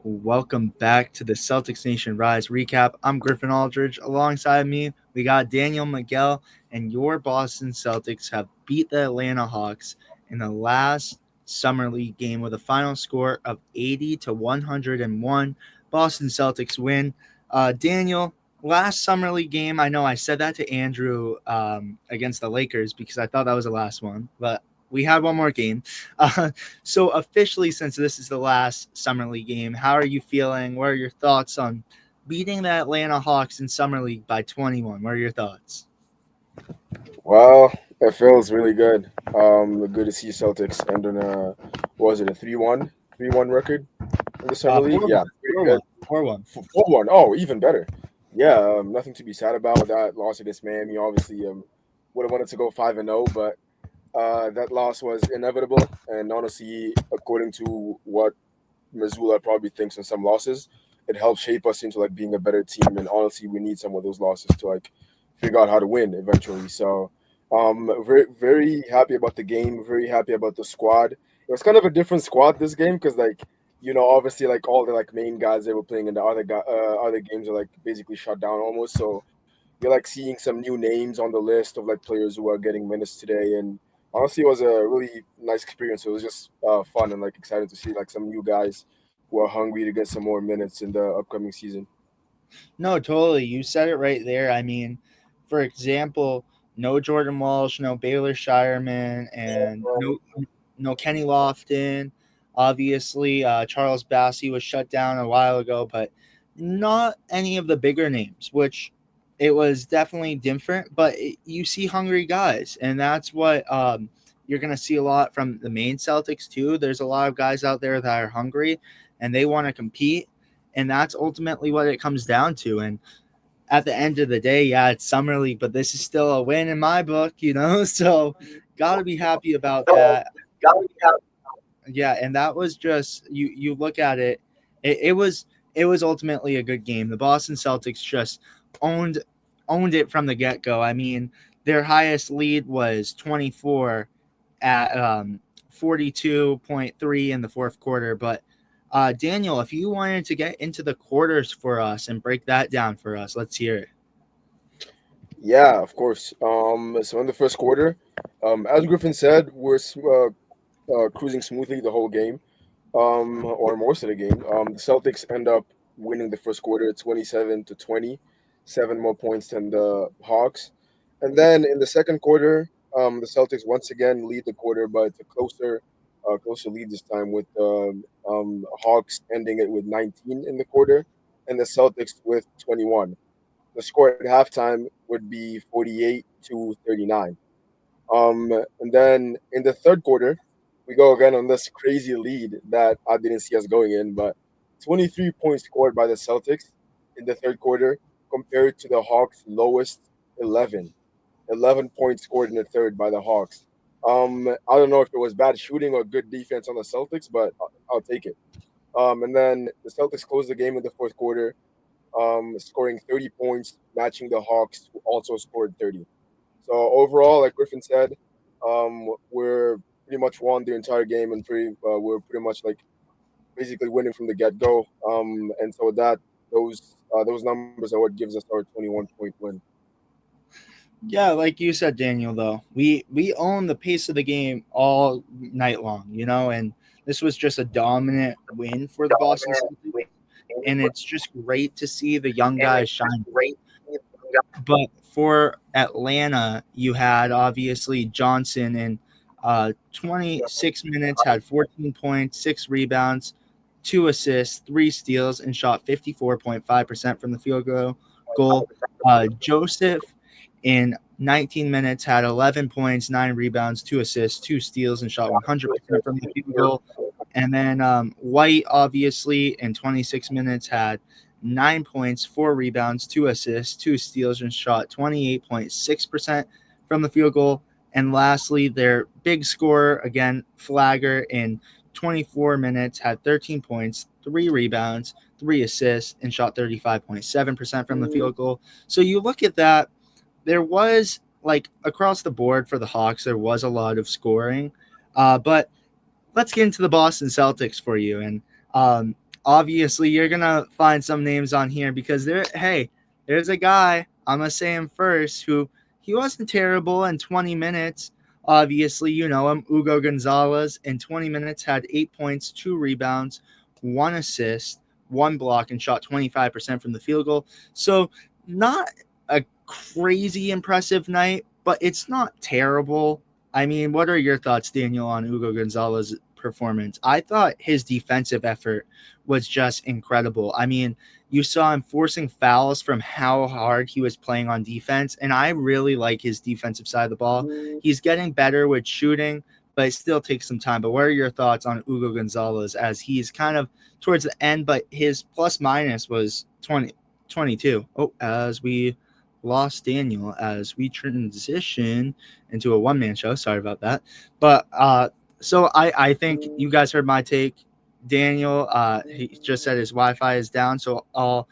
Welcome back to the Celtics Nation Rise recap. I'm Griffin Aldridge. Alongside me, we got Daniel Miguel, and your Boston Celtics have beat the Atlanta Hawks in the last Summer League game with a final score of 80 to 101. Boston Celtics win. Daniel, last Summer League game, I know I said that to Andrew against the Lakers because I thought that was the last one, but we had one more game. Uh, so officially, since this is the last Summer League game, how are you feeling? What are your thoughts on beating the Atlanta Hawks in Summer League by 21? What are your thoughts? Well, it feels really good. Good to see Celtics end on what was it, a 3-1 record in the summer league? 4-1, Yeah, pretty 4-1, good. 4-1. 4-1. Oh, even better. Yeah, nothing to be sad about that loss against Miami. Obviously, would have wanted to go 5-0, but that loss was inevitable. And honestly, according to what Missoula probably thinks on some losses, it helps shape us into like being a better team. And honestly, we need some of those losses to like figure out how to win eventually. So, very happy about the game. Very happy about the squad. It was kind of a different squad this game because like obviously like all the like main guys they were playing in the other games are like basically shut down almost. So you're like seeing some new names on the list of like players who are getting minutes today. And honestly, it was a really nice experience. It was just fun and like excited to see like some new guys who are hungry to get some more minutes in the upcoming season. No, totally. You said it right there. I mean, for example, no Jordan Walsh, no Baylor Shireman, and no Kenny Lofton. Obviously, Charles Bassey was shut down a while ago, but not any of the bigger names, which it was definitely different. But you see hungry guys, and that's what you're going to see a lot from the main Celtics, too. There's a lot of guys out there that are hungry and they want to compete. And that's ultimately what it comes down to. And at the end of the day, yeah, it's Summer League, but this is still a win in my book. So got to be happy about that. Yeah, and that was just you look at it, it was ultimately a good game. The Boston Celtics just owned owned it from the get-go. I mean, their highest lead was 24 at 42.3 in the fourth quarter, but Daniel, if you wanted to get into the quarters for us and break that down for us, let's hear it. Yeah, of course. So in the first quarter, as Griffin said, we're cruising smoothly the whole game, or most of the game. The Celtics end up winning the first quarter 27-20, 7 more points than the Hawks. And then in the second quarter, the Celtics once again lead the quarter, but it's a closer lead this time with the Hawks ending it with 19 in the quarter, and the Celtics with 21. The score at halftime would be 48-39. And then in the third quarter, we go again on this crazy lead that I didn't see us going in, but 23 points scored by the Celtics in the third quarter compared to the Hawks' lowest 11. 11 points scored in the third by the Hawks. I don't know if it was bad shooting or good defense on the Celtics, but I'll take it. And then the Celtics closed the game in the fourth quarter, scoring 30 points, matching the Hawks, who also scored 30. So overall, like Griffin said, we're pretty much won the entire game, and we're pretty much like basically winning from the get go. And so those numbers are what gives us our 21-point win. Yeah, like you said, Daniel. Though we own the pace of the game all night long, and this was just a dominant win for the Boston Celtics, and it's just great to see the young guys shine. But for Atlanta, you had obviously Johnson in 26 minutes, had 14 points, 6 rebounds, 2 assists, 3 steals, and shot 54.5% from the field goal. Joseph in 19 minutes had 11 points, 9 rebounds, 2 assists, 2 steals, and shot 100% from the field goal. And then White, obviously, in 26 minutes had 9 points, 4 rebounds, 2 assists, 2 steals, and shot 28.6% from the field goal. And lastly, their big scorer, again, Flagger, in 24 minutes had 13 points, 3 rebounds, 3 assists, and shot 35.7% from the field goal. So you look at that, there was, like, across the board for the Hawks, there was a lot of scoring. But let's get into the Boston Celtics for you. And obviously you're gonna find some names on here because there's a guy, I'm gonna say him first, who he wasn't terrible in 20 minutes. Obviously, you know him, Hugo Gonzalez. In 20 minutes, had 8 points, 2 rebounds, 1 assist, 1 block, and shot 25% from the field goal. So not a crazy impressive night, but it's not terrible. I mean, what are your thoughts, Daniel, on Hugo Gonzalez's performance? I thought his defensive effort was just incredible. I mean, you saw him forcing fouls from how hard he was playing on defense, and I really like his defensive side of the ball. He's getting better with shooting, but it still takes some time. But what are your thoughts on Hugo Gonzalez as he's kind of towards the end, but his plus minus was 22. Oh, as we lost Daniel as we transition into a one-man show. Sorry about that. But so I think you guys heard my take. Daniel, he just said his Wi-Fi is down, so I'll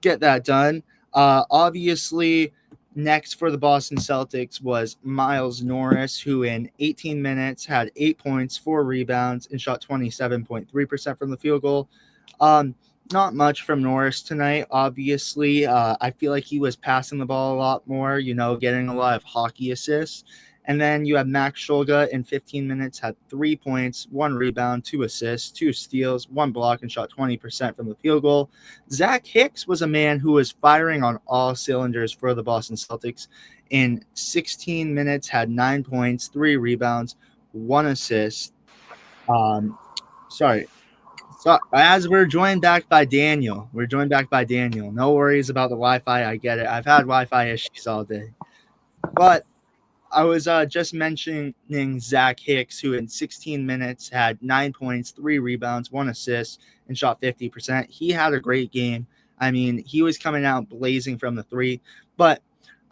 get that done. Obviously, next for the Boston Celtics was Miles Norris, who in 18 minutes had 8 points, 4 rebounds, and shot 27.3% from the field goal. Um, Not much from Norris tonight. Obviously, I feel like he was passing the ball a lot more, you know, getting a lot of hockey assists. And then you have Max Shulga in 15 minutes, had 3 points, 1 rebound, 2 assists, 2 steals, 1 block, and shot 20% from the field goal. Zach Hicks was a man who was firing on all cylinders for the Boston Celtics. In 16 minutes, had 9 points, 3 rebounds, 1 assist. Um, sorry, so as we're joined back by Daniel, we're joined back by Daniel. No worries about the Wi-Fi. I get it. I've had Wi-Fi issues all day. But I was just mentioning Zach Hicks, who in 16 minutes had 9 points, 3 rebounds, 1 assist, and shot 50%. He had a great game. I mean, he was coming out blazing from the three. But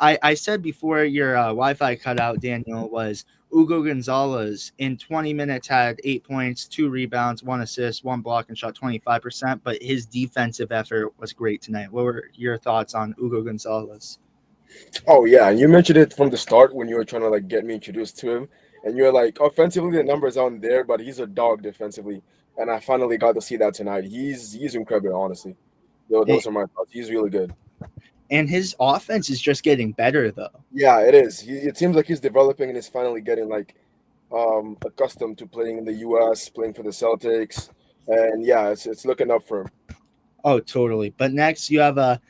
I said before your Wi-Fi cut out, Daniel, was Hugo Gonzalez in 20 minutes had 8 points, 2 rebounds, 1 assist, 1 block, and shot 25%. But his defensive effort was great tonight. What were your thoughts on Hugo Gonzalez? Oh yeah, and you mentioned it from the start when you were trying to like get me introduced to him, and you're like, offensively the numbers aren't there, but he's a dog defensively, and I finally got to see that tonight. He's incredible, honestly. Those are my thoughts. He's really good. And his offense is just getting better, though. Yeah, it is. It seems like he's developing and is finally getting like accustomed to playing in the U.S., playing for the Celtics, and yeah, it's looking up for him. Oh, totally. But next, you have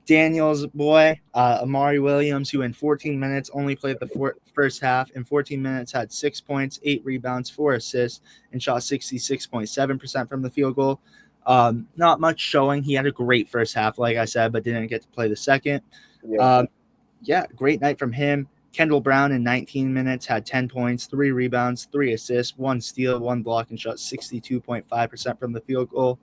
Daniel's boy, Amari Williams, who in 14 minutes only played the first half. In 14 minutes, had 6 points, 8 rebounds, 4 assists, and shot 66.7% from the field goal. Not much showing. He had a great first half, like I said, but didn't get to play the second. Yeah. Um, yeah, great night from him. Kendall Brown in 19 minutes had 10 points, 3 rebounds, 3 assists, 1 steal, 1 block, and shot 62.5% from the field goal.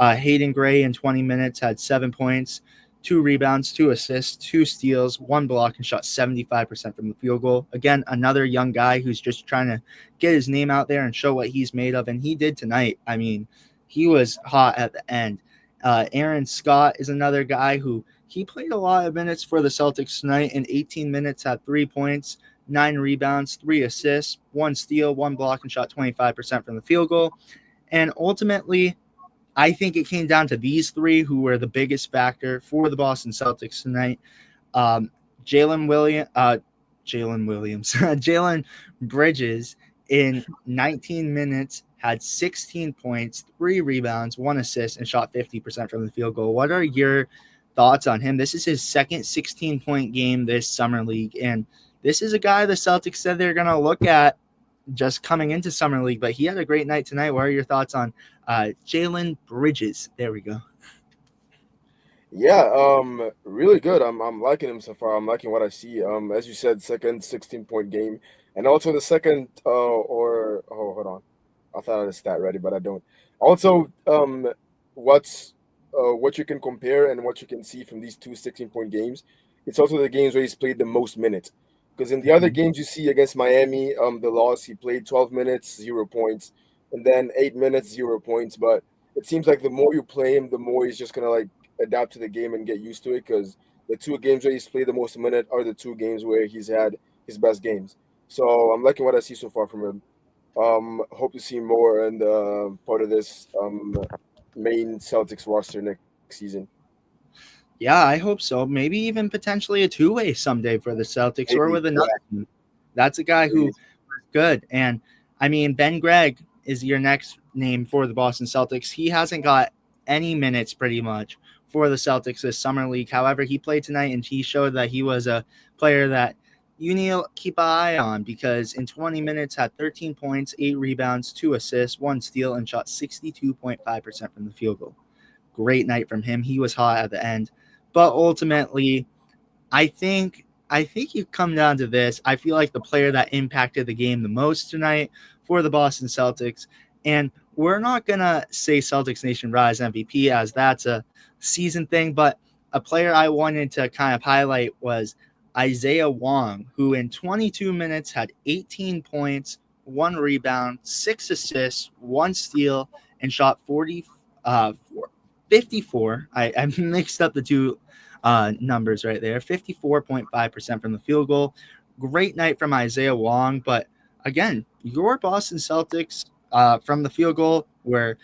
Hayden Gray in 20 minutes had 7 points, 2 rebounds, 2 assists, 2 steals, 1 block, and shot 75% from the field goal. Again, another young guy who's just trying to get his name out there and show what he's made of. And he did tonight. I mean, he was hot at the end. Aaron Scott is another guy who he played a lot of minutes for the Celtics tonight. In 18 minutes, had 3 points, 9 rebounds, 3 assists, 1 steal, 1 block, and shot 25% from the field goal. And ultimately, I think it came down to these three who were the biggest factor for the Boston Celtics tonight. Um, Jalen Williams, Jalen Bridges in 19 minutes had 16 points, 3 rebounds, 1 assist, and shot 50% from the field goal. What are your thoughts on him? This is his second 16-point game this summer league, and this is a guy the Celtics said they're going to look at just coming into summer league, but he had a great night tonight. What are your thoughts on Jalen Bridges? There we go. Yeah, really good. I'm liking him so far. I'm liking what I see. As you said, second 16-point game, and also the second or oh, hold on, I thought I had a stat ready, but I don't. Also, what's what you can compare and what you can see from these two 16-point games, it's also the games where he's played the most minutes. Because in the other games you see against Miami, the loss, he played 12 minutes, 0 points, and then 8 minutes, 0 points. But it seems like the more you play him, the more he's just gonna like adapt to the game and get used to it because the two games where he's played the most minute are the two games where he's had his best games. So I'm liking what I see so far from him. Hope to see more and part of this. main Celtics roster next season. Yeah, I hope so. Maybe even potentially a two-way someday for the Celtics or Maybe, with another yeah, team. That's a guy who maybe. was good. And I mean, Ben Gregg is your next name for the Boston Celtics. He hasn't got any minutes pretty much for the Celtics this summer league. However, he played tonight and he showed that he was a player that you need to keep an eye on because in 20 minutes had 13 points, 8 rebounds, 2 assists, 1 steal, and shot 62.5% from the field goal. Great night from him. He was hot at the end. But ultimately, I think you come down to this. I feel like the player that impacted the game the most tonight for the Boston Celtics, and we're not gonna say Celtics Nation Rise MVP as that's a season thing, but a player I wanted to kind of highlight was Isaiah Wong, who in 22 minutes had 18 points, 1 rebound, 6 assists, 1 steal, and shot 54. I mixed up the two numbers right there. 54.5% from the field goal. Great night from Isaiah Wong. But again, your Boston Celtics from the field goal were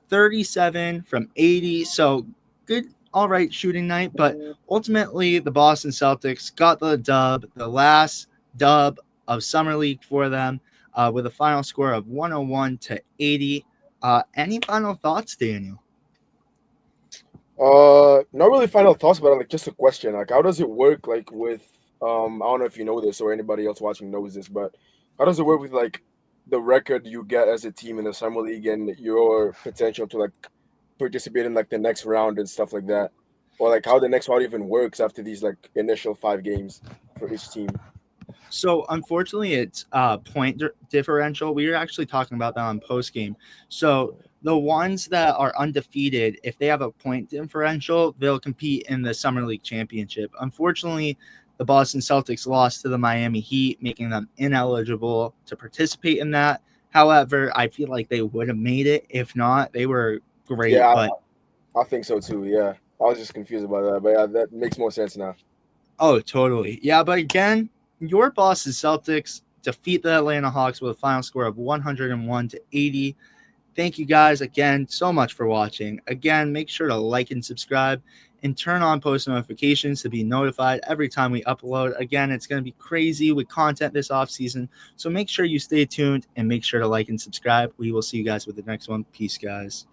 37 from 80. So good, all right shooting night. But ultimately, the Boston Celtics got the dub, the last dub of Summer League for them with a final score of 101-80. Any final thoughts, Daniel? Not really final thoughts, but like just a question. Like, how does it work? Like with I don't know if you know this or anybody else watching knows this, but how does it work with like the record you get as a team in the summer league and your potential to like participate in like the next round and stuff like that, or like how the next round even works after these like initial 5 games for each team? So unfortunately, it's point differential. We were actually talking about that on post game. So the ones that are undefeated, if they have a point differential, they'll compete in the Summer League championship. Unfortunately, the Boston Celtics lost to the Miami Heat, making them ineligible to participate in that. However, I feel like they would have made it if not. They were great, Yeah, but I think so too. Yeah, I was just confused about that, but yeah, that makes more sense now. oh, totally. Yeah, but again, your Boston Celtics defeat the Atlanta Hawks with a final score of 101-80. Thank you guys again so much for watching. Again, make sure to like and subscribe and turn on post notifications to be notified every time we upload. Again, it's going to be crazy with content this off season. So make sure you stay tuned and make sure to like and subscribe. We will see you guys with the next one. Peace, guys.